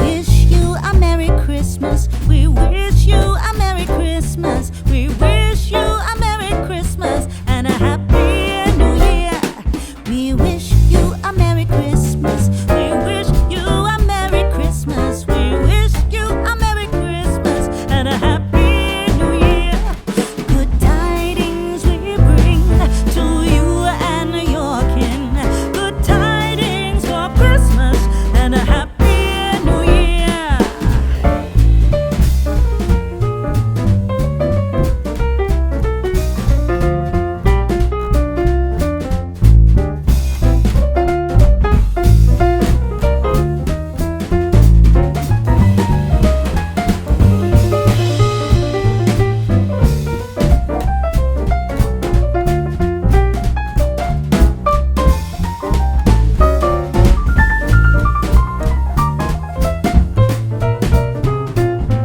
wish you a Merry Christmas. We wish you a Merry Christmas. We wish you a Merry Christmas and a Happy New Year. We wish you a Merry Christmas. We wish you a Merry Christmas. We wish you a Merry Christmas and a Happy New Year. Good tidings we bring to you and your kin. Good tidings for Christmas and a Happy New Year.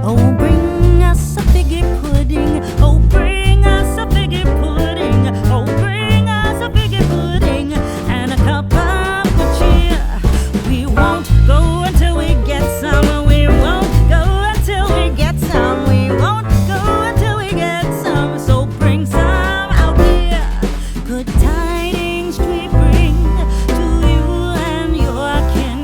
Oh, bring us a figgy pudding. Oh, bring us a figgy pudding. Oh, bring us a figgy pudding and a cup of good cheer. We won't go until we get some. We won't go until we get some. We won't go until we get some. So bring some out here. Good tidings we bring to you and your kin.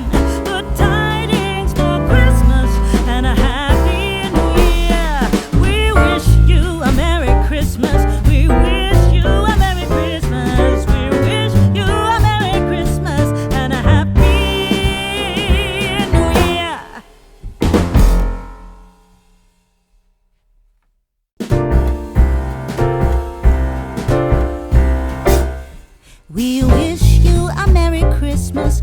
Good tidings for Christmas and a Happy New Year. We wish you a Merry Christmas. We wish you a Merry Christmas. We wish you a Merry Christmas and a Happy New Year. We wish you a Merry Christmas.